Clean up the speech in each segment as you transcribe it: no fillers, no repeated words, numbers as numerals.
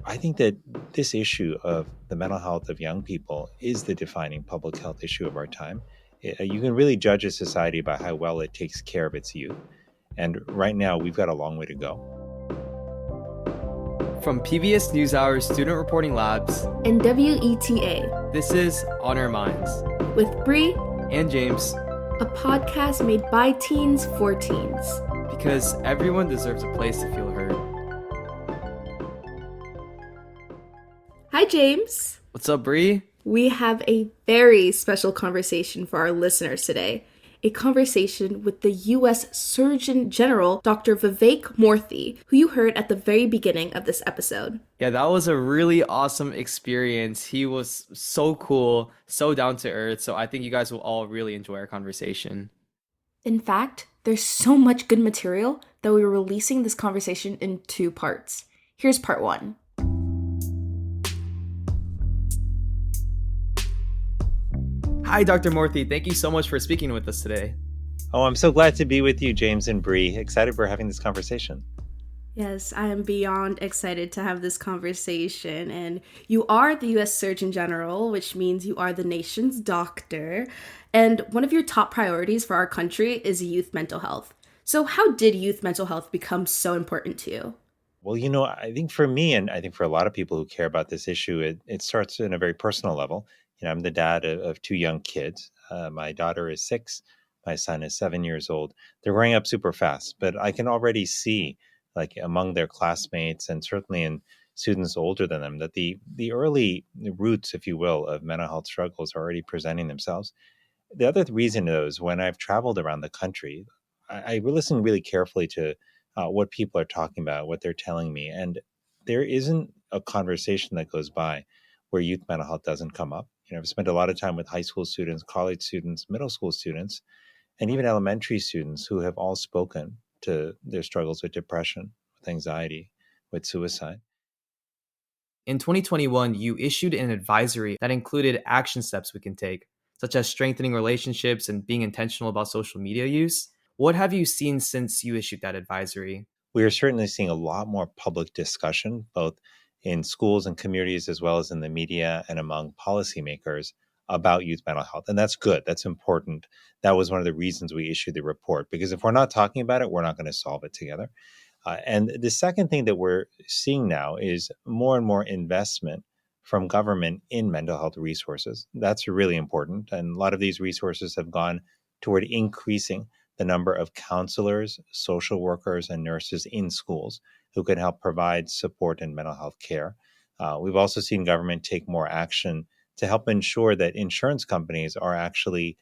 I think that this issue of the mental health of young people is the defining public health issue of our time. You can really judge a society by how well it takes care of its youth. And right now, we've got a long way to go. From PBS NewsHour's Student Reporting Labs and WETA, this is On Our Minds with Bree and James, a podcast made by teens for teens. Because everyone deserves a place to feel heard. Hi, James. What's up, Bree? We have a very special conversation for our listeners today. A conversation with the U.S. Surgeon General, Dr. Vivek Murthy, who you heard at the very beginning of this episode. Yeah, that was a really awesome experience. He was so cool, so down to earth. So I think you guys will all really enjoy our conversation. In fact, there's so much good material that we're releasing this conversation in 2 parts. Here's part 1. Hi, Dr. Murthy. Thank you so much for speaking with us today. Oh, I'm so glad to be with you, James and Bree. Excited for having this conversation. Yes, I am beyond excited to have this conversation. And you are the U.S. Surgeon General, which means you are the nation's doctor. And one of your top priorities for our country is youth mental health. So how did youth mental health become so important to you? Well, I think for me, and I think for a lot of people who care about this issue, it starts in a very personal level. I'm the dad of 2 young kids. My daughter is 6. My son is 7 years old. They're growing up super fast, but I can already see, like among their classmates and certainly in students older than them, that the early roots, if you will, of mental health struggles are already presenting themselves. The other reason is when I've traveled around the country, I listen really carefully to what people are talking about, what they're telling me. And there isn't a conversation that goes by where youth mental health doesn't come up. I've spent a lot of time with high school students, college students, middle school students, and even elementary students who have all spoken to their struggles with depression, with anxiety, with suicide. In 2021, you issued an advisory that included action steps we can take, such as strengthening relationships and being intentional about social media use. What have you seen since you issued that advisory? We are certainly seeing a lot more public discussion, both in schools and communities, as well as in the media and among policymakers about youth mental health. And that's good. That's important. That was one of the reasons we issued the report, because if we're not talking about it, we're not going to solve it together. And the second thing that we're seeing now is more and more investment from government in mental health resources. That's really important. And a lot of these resources have gone toward increasing the number of counselors, social workers, and nurses in schools who can help provide support and mental health care. We've also seen government take more action to help ensure that insurance companies are actually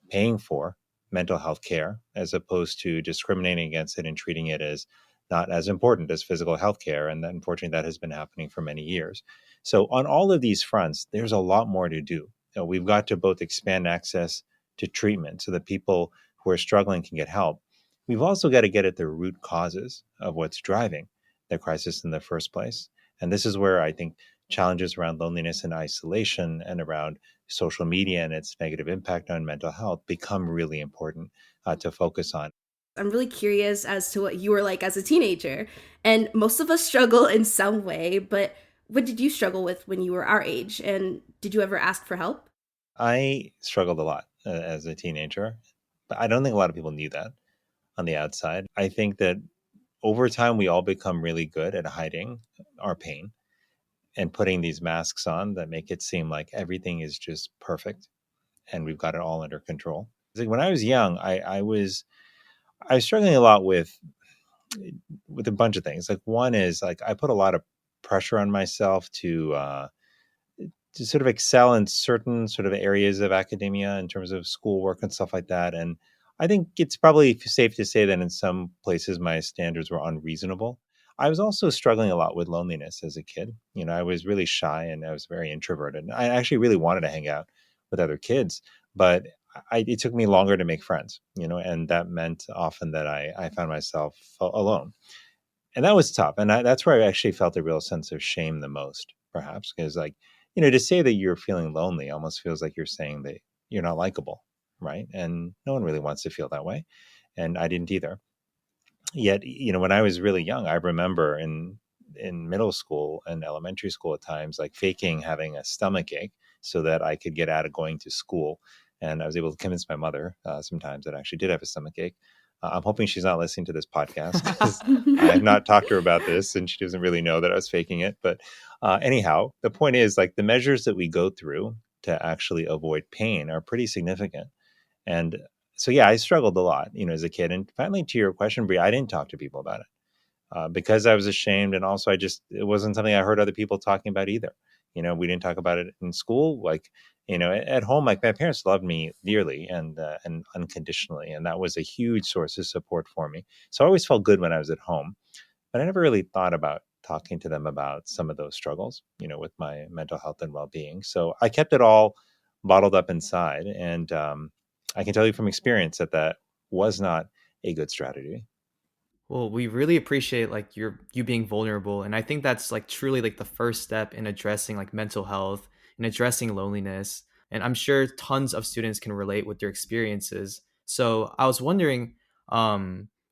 paying for mental health care as opposed to discriminating against it and treating it as not as important as physical health care. And unfortunately, that has been happening for many years. So on all of these fronts, there's a lot more to do. We've got to both expand access to treatment so that people who are struggling can get help. We've also got to get at the root causes of what's driving the crisis in the first place. And this is where I think challenges around loneliness and isolation and around social media and its negative impact on mental health become really important to focus on. I'm really curious as to what you were like as a teenager. And most of us struggle in some way, but what did you struggle with when you were our age? And did you ever ask for help? I struggled a lot as a teenager, but I don't think a lot of people knew that on the outside. I think that over time, we all become really good at hiding our pain and putting these masks on that make it seem like everything is just perfect and we've got it all under control. Like when I was young, I was struggling a lot with a bunch of things. Like one is like I put a lot of pressure on myself to sort of excel in certain sort of areas of academia in terms of schoolwork and stuff like that. And I think it's probably safe to say that in some places my standards were unreasonable. I was also struggling a lot with loneliness as a kid. I was really shy and I was very introverted. And I actually really wanted to hang out with other kids, but it took me longer to make friends, and that meant often that I found myself alone. And that was tough. And that's where I actually felt a real sense of shame the most, perhaps, because to say that you're feeling lonely almost feels like you're saying that you're not likable, right? And no one really wants to feel that way. And I didn't either. Yet, when I was really young, I remember in in middle school and elementary school at times, like faking having a stomach ache so that I could get out of going to school. And I was able to convince my mother sometimes that I actually did have a stomach ache. I'm hoping she's not listening to this podcast because I have not talked to her about this and she doesn't really know that I was faking it. But anyhow, the point is like the measures that we go through to actually avoid pain are pretty significant. And so, yeah, I struggled a lot, as a kid. And finally, to your question, Brie, I didn't talk to people about it because I was ashamed. And also, it wasn't something I heard other people talking about either. We didn't talk about it in school. Like, at home, like my parents loved me dearly and unconditionally. And that was a huge source of support for me. So I always felt good when I was at home. But I never really thought about talking to them about some of those struggles, with my mental health and well being. So I kept it all bottled up inside. And I can tell you from experience that was not a good strategy. Well, we really appreciate like you being vulnerable, and I think that's like truly like the first step in addressing like mental health and addressing loneliness. And I'm sure tons of students can relate with your experiences. So I was wondering,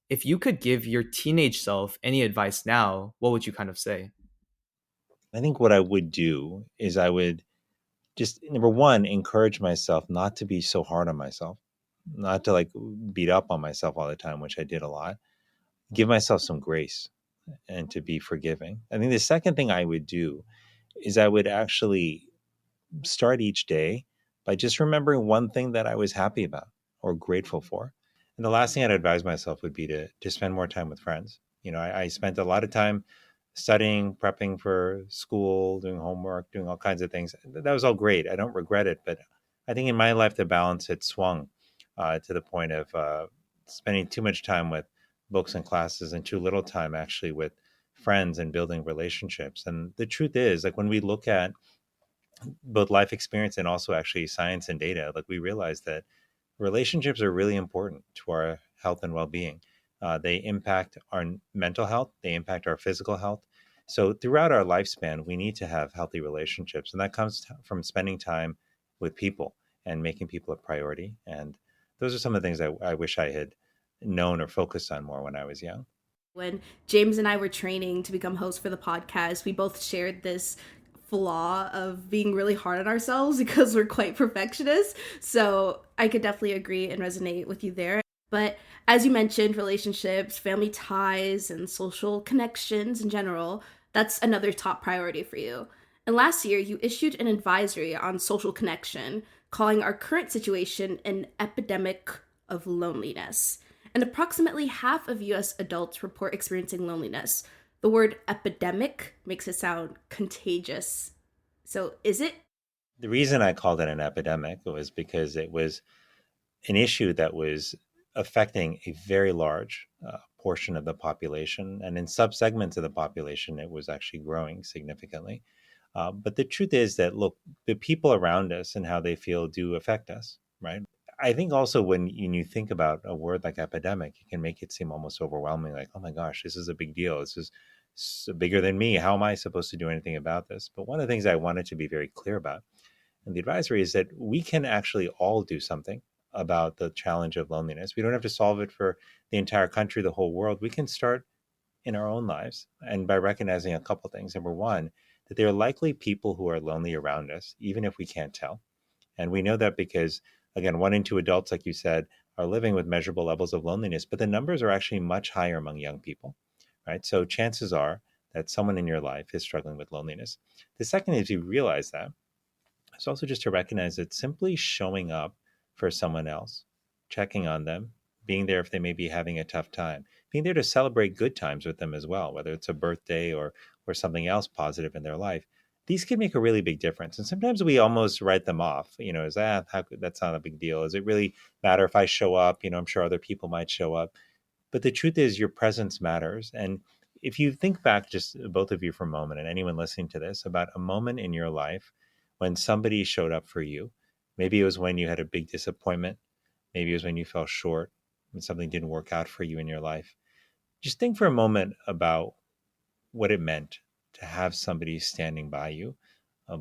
if you could give your teenage self any advice now, what would you kind of say? I think what I would do is I would just, number one, encourage myself not to be so hard on myself, not to like beat up on myself all the time, which I did a lot. Give myself some grace and to be forgiving. I think the second thing I would do is I would actually start each day by just remembering one thing that I was happy about or grateful for. And the last thing I'd advise myself would be to spend more time with friends. I spent a lot of time studying, prepping for school, doing homework, doing all kinds of things. That was all great. I don't regret it. But I think in my life, the balance had swung to the point of spending too much time with books and classes and too little time actually with friends and building relationships. And the truth is, like when we look at both life experience and also actually science and data, like we realize that relationships are really important to our health and well-being. They impact our mental health, they impact our physical health. So throughout our lifespan, we need to have healthy relationships, and that comes from spending time with people and making people a priority. And those are some of the things I wish I had known or focused on more when I was young. When James and I were training to become hosts for the podcast, we both shared this flaw of being really hard on ourselves because we're quite perfectionists. So I could definitely agree and resonate with you there. But as you mentioned, relationships, family ties, and social connections in general, that's another top priority for you. And last year, you issued an advisory on social connection, calling our current situation an epidemic of loneliness. And approximately half of US adults report experiencing loneliness. The word epidemic makes it sound contagious. So is it? The reason I called it an epidemic was because it was an issue that was affecting a very large portion of the population. And in subsegments of the population, it was actually growing significantly. But the truth is that, look, the people around us and how they feel do affect us, right? I think also when you think about a word like epidemic, it can make it seem almost overwhelming, like, oh my gosh, this is a big deal. This is bigger than me. How am I supposed to do anything about this? But one of the things I wanted to be very clear about in the advisory is that we can actually all do something about the challenge of loneliness. We don't have to solve it for the entire country, the whole world. We can start in our own lives, and by recognizing a couple things. Number one, that there are likely people who are lonely around us, even if we can't tell. And we know that because, again, 1 in 2 adults, like you said, are living with measurable levels of loneliness, but the numbers are actually much higher among young people, right? So chances are that someone in your life is struggling with loneliness. The second is you realize that. It's also just to recognize that simply showing up for someone else, checking on them, being there if they may be having a tough time, being there to celebrate good times with them as well, whether it's a birthday or something else positive in their life. These can make a really big difference. And sometimes we almost write them off, as that's not a big deal. Does it really matter if I show up? I'm sure other people might show up. But the truth is your presence matters. And if you think back, just both of you for a moment, and anyone listening to this, about a moment in your life when somebody showed up for you, maybe it was when you had a big disappointment. Maybe it was when you fell short, when something didn't work out for you in your life. Just think for a moment about what it meant to have somebody standing by you,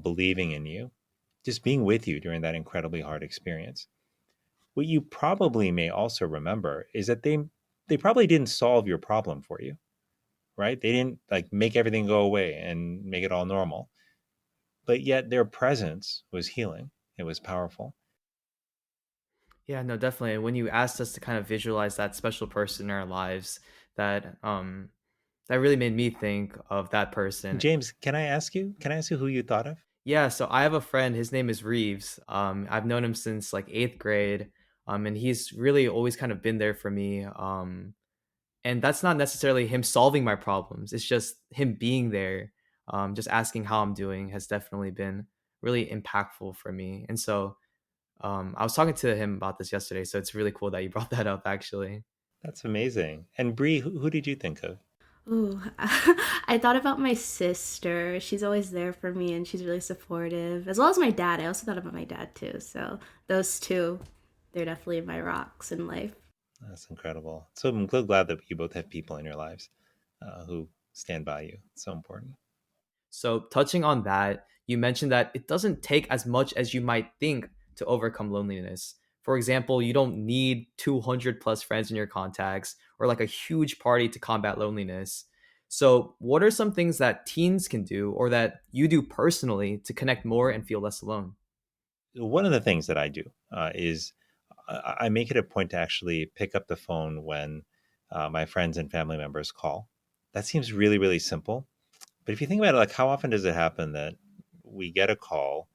believing in you, just being with you during that incredibly hard experience. What you probably may also remember is that they probably didn't solve your problem for you. right? They didn't like make everything go away and make it all normal. But yet their presence was healing. It was powerful. Yeah, no, definitely. When you asked us to kind of visualize that special person in our lives, that really made me think of that person. James, can I ask you? Can I ask you who you thought of? Yeah, so I have a friend. His name is Reeves. I've known him since like eighth grade, and he's really always kind of been there for me. And that's not necessarily him solving my problems. It's just him being there, just asking how I'm doing has definitely been really impactful for me. And so I was talking to him about this yesterday, so it's really cool that you brought that up, actually. That's amazing. And Bree, who did you think of? Ooh, I thought about my sister. She's always there for me and she's really supportive, as well as my dad. I also thought about my dad too. So those two, they're definitely my rocks in life. That's incredible. So I'm so glad that you both have people in your lives who stand by you. It's so important. So, touching on that, you mentioned that it doesn't take as much as you might think to overcome loneliness. For example, you don't need 200 plus friends in your contacts or like a huge party to combat loneliness. So, what are some things that teens can do or that you do personally to connect more and feel less alone? One of the things that I do is I make it a point to actually pick up the phone when my friends and family members call. That seems really, really simple. But if you think about it, like how often does it happen that we get a call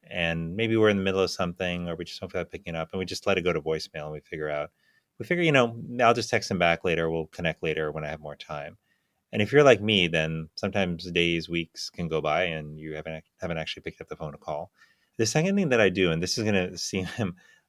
and maybe we're in the middle of something or we just don't feel like picking it up and we just let it go to voicemail and we figure, I'll just text them back later. We'll connect later when I have more time. And if you're like me, then sometimes days, weeks can go by and you haven't actually picked up the phone to call. The second thing that I do, and this is going to seem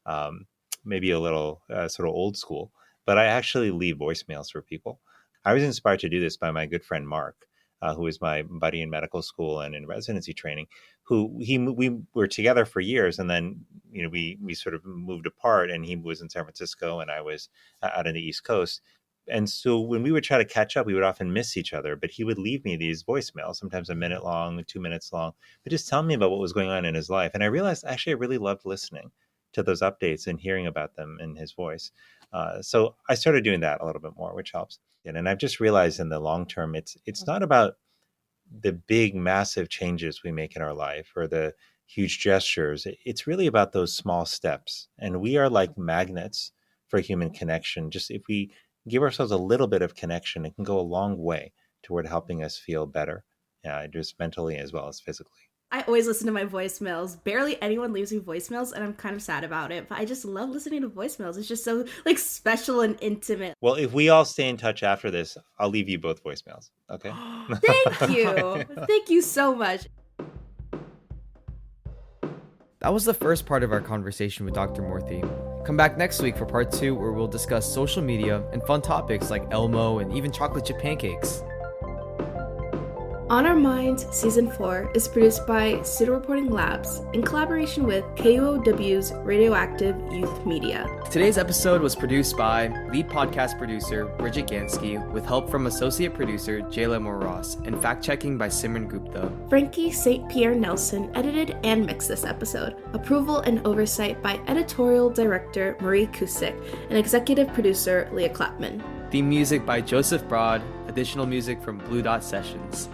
um, maybe a little sort of old school, but I actually leave voicemails for people. I was inspired to do this by my good friend Mark, who was my buddy in medical school and in residency training. We were together for years, and then we sort of moved apart, and he was in San Francisco, and I was out on the East Coast. And so when we would try to catch up, we would often miss each other, but he would leave me these voicemails, sometimes a minute long, 2 minutes long, but just tell me about what was going on in his life. And I realized actually I really loved listening to those updates and hearing about them in his voice. So I started doing that a little bit more, which helps. And I've just realized in the long term, it's not about the big, massive changes we make in our life or the huge gestures. It's really about those small steps. And we are like magnets for human connection. Just if we give ourselves a little bit of connection, it can go a long way toward helping us feel better, just mentally as well as physically. I always listen to my voicemails. Barely anyone leaves me voicemails, and I'm kind of sad about it. But I just love listening to voicemails. It's just so like special and intimate. Well, if we all stay in touch after this, I'll leave you both voicemails. Okay. Thank you. Thank you so much. That was the first part of our conversation with Dr. Murthy. Come back next week for part 2, where we'll discuss social media and fun topics like Elmo and even chocolate chip pancakes. On Our Minds Season 4 is produced by Student Reporting Labs in collaboration with KUOW's RadioActive Youth Media. Today's episode was produced by lead podcast producer Briget Ganske with help from Associate Producer Jaylah Moore-Ross and fact-checking by Simran Gupta. Frankie St. Pierre Nelson edited and mixed this episode. Approval and oversight by Editorial Director Marie Kusick and Executive Producer Leah Clapman. Theme music by Joseph Broad, additional music from Blue Dot Sessions.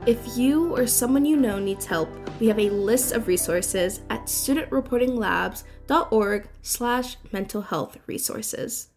If you or someone you know needs help, we have a list of resources at studentreportinglabs.org/mental health resources.